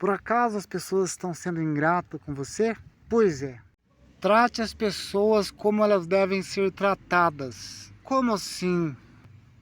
Por acaso as pessoas estão sendo ingratas com você? Pois é. Trate as pessoas como elas devem ser tratadas. Como assim?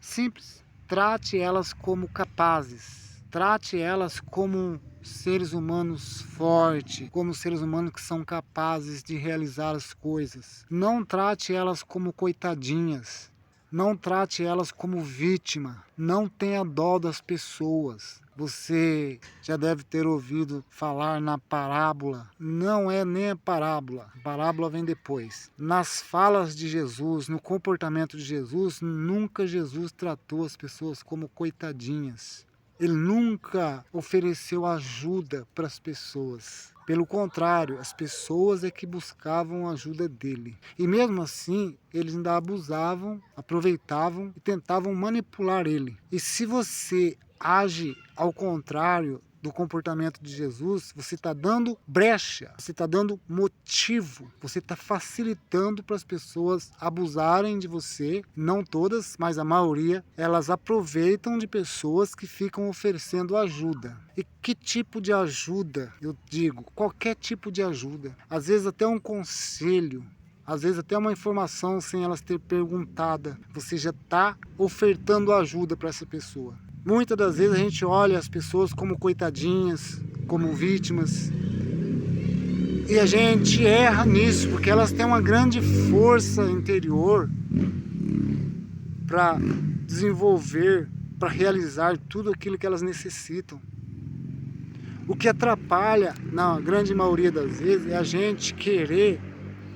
Simples. Trate elas como capazes. Trate elas como seres humanos fortes, como seres humanos que são capazes de realizar as coisas. Não trate elas como coitadinhas. Não trate elas como vítima. Não tenha dó das pessoas. Você já deve ter ouvido falar na parábola. Não é nem a parábola. A parábola vem depois. Nas falas de Jesus, no comportamento de Jesus, nunca Jesus tratou as pessoas como coitadinhas. Ele nunca ofereceu ajuda para as pessoas. Pelo contrário, as pessoas é que buscavam a ajuda dele. E mesmo assim, eles ainda abusavam, aproveitavam e tentavam manipular ele. E se você age ao contrário do comportamento de Jesus, você está dando brecha, você está dando motivo, você está facilitando para as pessoas abusarem de você. Não todas, mas a maioria, elas aproveitam de pessoas que ficam oferecendo ajuda. E que tipo de ajuda? Eu digo, qualquer tipo de ajuda. Às vezes até um conselho, às vezes até uma informação sem elas ter perguntada. Você já está ofertando ajuda para essa pessoa. Muitas das vezes a gente olha as pessoas como coitadinhas, como vítimas. E a gente erra nisso, porque elas têm uma grande força interior para desenvolver, para realizar tudo aquilo que elas necessitam. O que atrapalha, na grande maioria das vezes, é a gente querer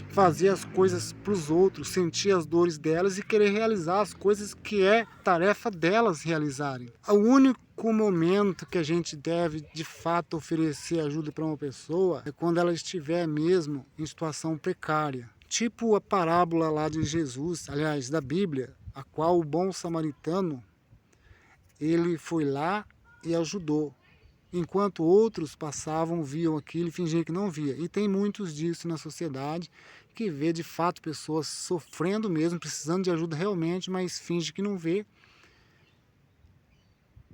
fazer as coisas para os outros, sentir as dores delas e querer realizar as coisas que é tarefa delas realizarem. O único momento que a gente deve de fato oferecer ajuda para uma pessoa é quando ela estiver mesmo em situação precária. Tipo a parábola lá de Jesus, aliás, da Bíblia, a qual o bom samaritano, ele foi lá e ajudou. Enquanto outros passavam, viam aquilo e fingiam que não via. E tem muitos disso na sociedade, que vê de fato pessoas sofrendo mesmo, precisando de ajuda realmente, mas finge que não vê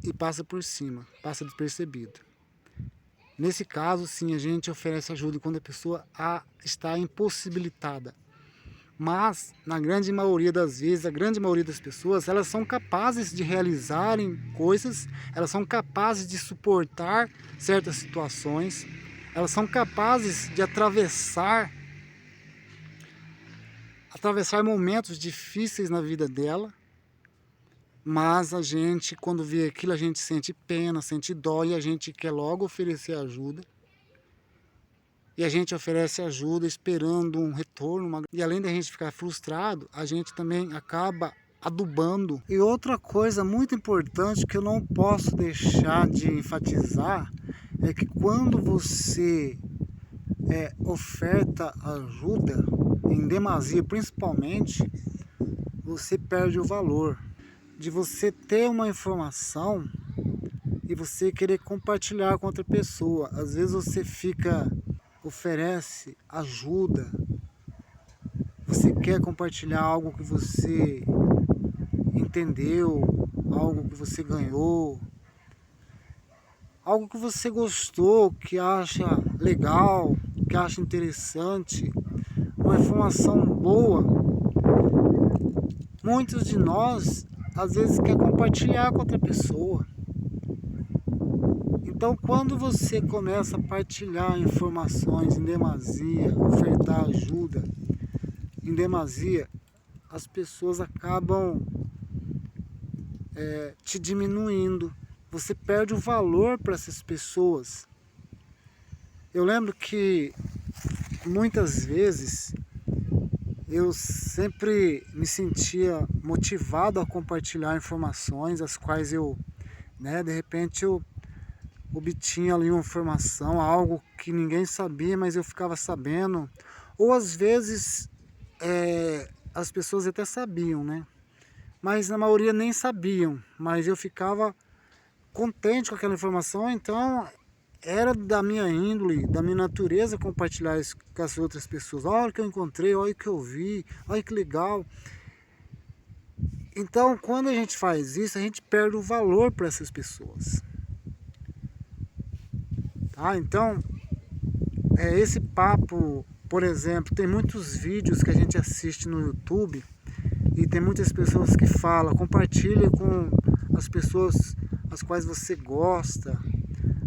e passa por cima, passa despercebido. Nesse caso, sim, a gente oferece ajuda quando a pessoa está impossibilitada. Mas, na grande maioria das vezes, a grande maioria das pessoas, elas são capazes de realizarem coisas, elas são capazes de suportar certas situações, elas são capazes de atravessar momentos difíceis na vida dela, mas a gente, quando vê aquilo, a gente sente pena, sente dó e a gente quer logo oferecer ajuda. E a gente oferece ajuda esperando um retorno. E além da gente ficar frustrado, a gente também acaba adubando. E outra coisa muito importante que eu não posso deixar de enfatizar é que quando você oferta ajuda, em demasia principalmente, você perde o valor de você ter uma informação e você querer compartilhar com outra pessoa. Às vezes você oferece ajuda, você quer compartilhar algo que você entendeu, algo que você ganhou, algo que você gostou, que acha legal, que acha interessante, uma informação boa. Muitos de nós às vezes quer compartilhar com outra pessoa. Então, quando você começa a partilhar informações em demasia, ofertar ajuda em demasia, as pessoas acabam te diminuindo. Você perde o valor para essas pessoas. Eu lembro que muitas vezes eu sempre me sentia motivado a compartilhar informações, as quais eu, de repente eu obtinha ali uma informação, algo que ninguém sabia, mas eu ficava sabendo. Ou às vezes as pessoas até sabiam, mas na maioria nem sabiam, mas eu ficava contente com aquela informação, então era da minha índole, da minha natureza compartilhar isso com as outras pessoas. Olha o que eu encontrei, olha o que eu vi, olha que legal. Então, quando a gente faz isso, a gente perde o valor para essas pessoas. Então, esse papo, por exemplo, tem muitos vídeos que a gente assiste no YouTube e tem muitas pessoas que falam, compartilha com as pessoas as quais você gosta,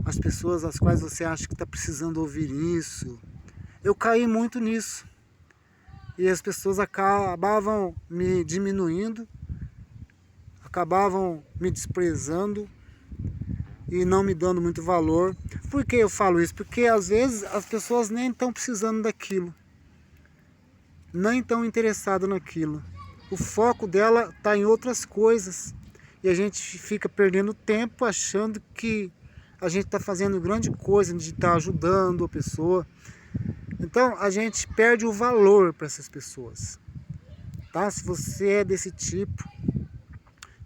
as pessoas as quais você acha que está precisando ouvir isso. Eu caí muito nisso e as pessoas acabavam me diminuindo, acabavam me desprezando e não me dando muito valor. Por que eu falo isso? Porque às vezes as pessoas nem estão precisando daquilo, nem estão interessadas naquilo. O foco dela está em outras coisas e a gente fica perdendo tempo achando que a gente está fazendo grande coisa, de estar ajudando a pessoa. Então a gente perde o valor para essas pessoas, tá? Se você é desse tipo,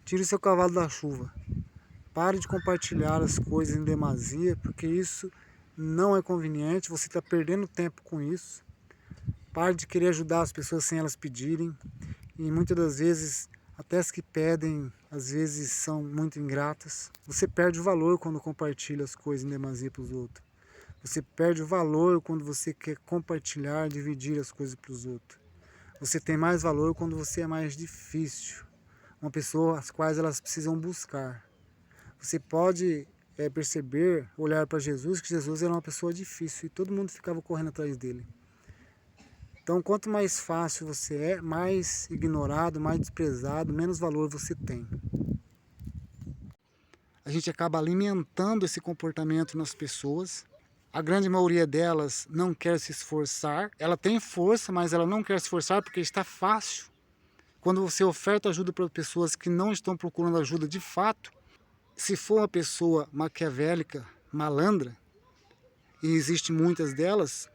tire o seu cavalo da chuva. Pare de compartilhar as coisas em demasia, porque isso não é conveniente, você está perdendo tempo com isso. Pare de querer ajudar as pessoas sem elas pedirem. E muitas das vezes, até as que pedem, às vezes são muito ingratas. Você perde o valor quando compartilha as coisas em demasia para os outros. Você perde o valor quando você quer compartilhar, dividir as coisas para os outros. Você tem mais valor quando você é mais difícil. Uma pessoa às quais elas precisam buscar. Você pode perceber, olhar para Jesus, que Jesus era uma pessoa difícil e todo mundo ficava correndo atrás dele. Então, quanto mais fácil você é, mais ignorado, mais desprezado, menos valor você tem. A gente acaba alimentando esse comportamento nas pessoas. A grande maioria delas não quer se esforçar. Ela tem força, mas ela não quer se esforçar porque está fácil. Quando você oferta ajuda para pessoas que não estão procurando ajuda de fato, se for uma pessoa maquiavélica, malandra, e existem muitas delas,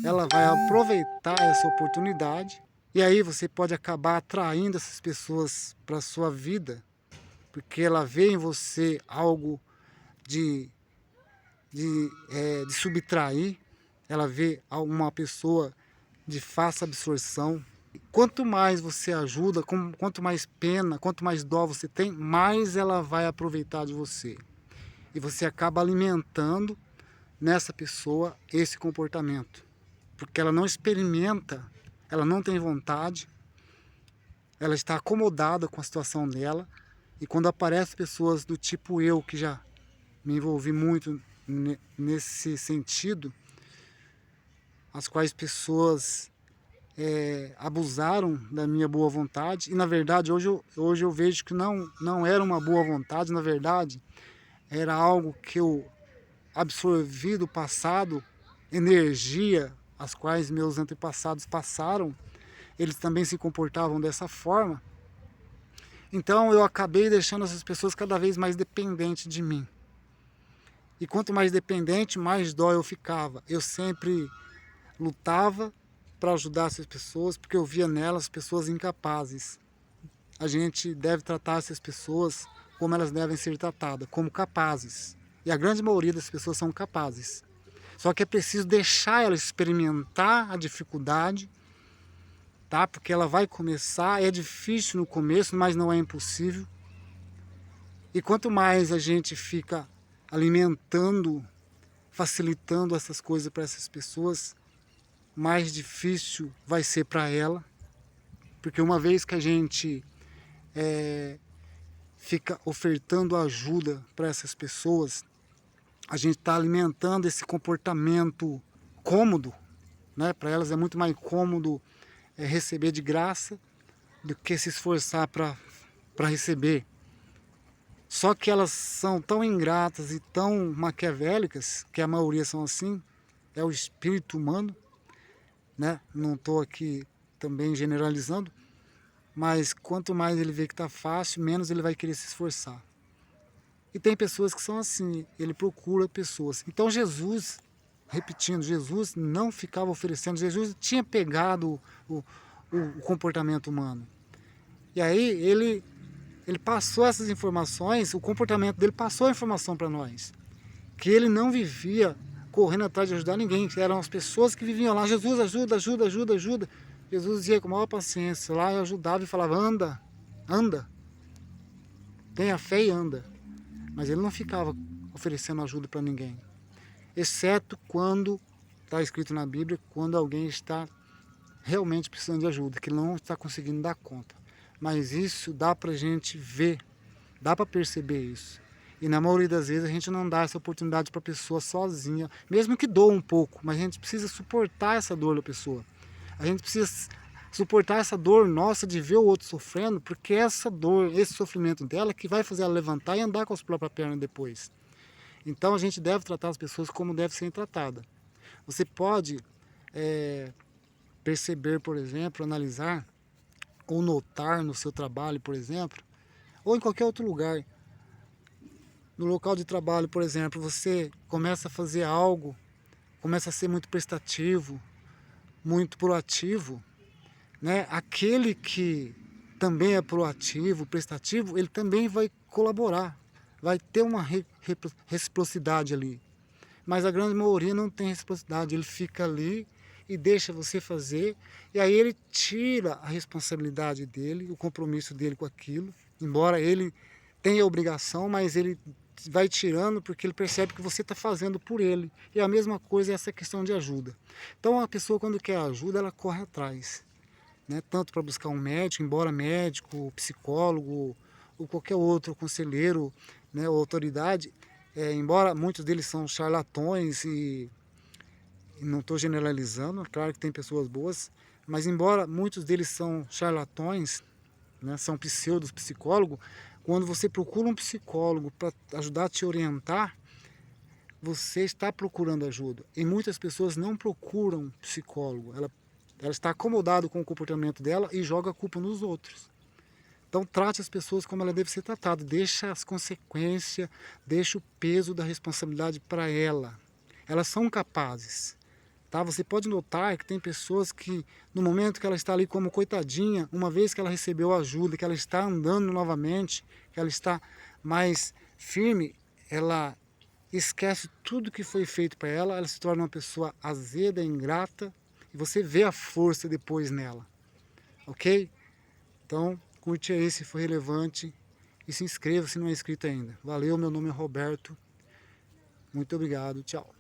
ela vai aproveitar essa oportunidade e aí você pode acabar atraindo essas pessoas para a sua vida, porque ela vê em você algo de subtrair, ela vê uma pessoa de fácil absorção. Quanto mais você ajuda, quanto mais pena, quanto mais dó você tem, mais ela vai aproveitar de você. E você acaba alimentando nessa pessoa esse comportamento. Porque ela não experimenta, ela não tem vontade, ela está acomodada com a situação dela. E quando aparecem pessoas do tipo eu, que já me envolvi muito nesse sentido, as quais pessoas abusaram da minha boa vontade, e na verdade hoje eu vejo que não era uma boa vontade, na verdade era algo que eu absorvi do passado, energia as quais meus antepassados passaram, eles também se comportavam dessa forma. Então eu acabei deixando essas pessoas cada vez mais dependentes de mim. E quanto mais dependente, mais dó eu ficava. Eu sempre lutava para ajudar essas pessoas, porque eu via nelas pessoas incapazes. A gente deve tratar essas pessoas como elas devem ser tratadas, como capazes. E a grande maioria das pessoas são capazes. Só que é preciso deixar ela experimentar a dificuldade, tá? Porque ela vai começar, é difícil no começo, mas não é impossível. E quanto mais a gente fica alimentando, facilitando essas coisas para essas pessoas, mais difícil vai ser para ela, porque uma vez que a gente fica ofertando ajuda para essas pessoas, a gente está alimentando esse comportamento cômodo, né? Para elas é muito mais cômodo receber de graça do que se esforçar para receber. Só que elas são tão ingratas e tão maquiavélicas, que a maioria são assim, é o espírito humano, né? Não estou aqui também generalizando, mas quanto mais ele vê que está fácil, menos ele vai querer se esforçar. E tem pessoas que são assim, ele procura pessoas. Então Jesus, repetindo, Jesus não ficava oferecendo, Jesus tinha pegado o comportamento humano. E aí ele passou essas informações, o comportamento dele passou a informação para nós. Que ele não vivia correndo atrás de ajudar ninguém, eram as pessoas que viviam lá, Jesus ajuda, ajuda, ajuda, ajuda. Jesus ia com a maior paciência lá, eu ajudava e falava, anda, anda, tenha fé e anda. Mas ele não ficava oferecendo ajuda para ninguém. exceto quando está escrito na Bíblia, quando alguém está realmente precisando de ajuda, que não está conseguindo dar conta. Mas isso dá para a gente ver, dá para perceber isso. E na maioria das vezes a gente não dá essa oportunidade para a pessoa sozinha, mesmo que doa um pouco, mas a gente precisa suportar essa dor da pessoa. A gente precisa suportar essa dor nossa de ver o outro sofrendo, porque essa dor, esse sofrimento dela que vai fazer ela levantar e andar com as próprias pernas depois. Então a gente deve tratar as pessoas como deve ser tratada. Você pode perceber, por exemplo, analisar ou notar no seu trabalho, por exemplo, ou em qualquer outro lugar. No local de trabalho, por exemplo, você começa a fazer algo, começa a ser muito prestativo, muito proativo, né? Aquele que também é proativo, prestativo, ele também vai colaborar, vai ter uma reciprocidade ali. Mas a grande maioria não tem reciprocidade, ele fica ali e deixa você fazer, e aí ele tira a responsabilidade dele, o compromisso dele com aquilo, embora ele tenha a obrigação, mas ele vai tirando porque ele percebe que você está fazendo por ele. E a mesma coisa é essa questão de ajuda. Então a pessoa, quando quer ajuda, ela corre atrás, né? Tanto para buscar um médico, embora médico, psicólogo ou qualquer outro conselheiro, né, ou autoridade, embora muitos deles são charlatões e não estou generalizando, claro que tem pessoas boas, mas embora muitos deles são charlatões, né, são pseudos psicólogos, quando você procura um psicólogo para ajudar a te orientar, você está procurando ajuda. E muitas pessoas não procuram psicólogo, ela está acomodada com o comportamento dela e joga a culpa nos outros. Então trate as pessoas como ela deve ser tratada, deixa as consequências, deixa o peso da responsabilidade para ela. Elas são capazes. Tá? Você pode notar que tem pessoas que, no momento que ela está ali como coitadinha, uma vez que ela recebeu ajuda, que ela está andando novamente, que ela está mais firme, ela esquece tudo que foi feito para ela, ela se torna uma pessoa azeda, ingrata, e você vê a força depois nela. Ok? Então, curte aí se foi relevante e se inscreva se não é inscrito ainda. Valeu, meu nome é Roberto. Muito obrigado, tchau.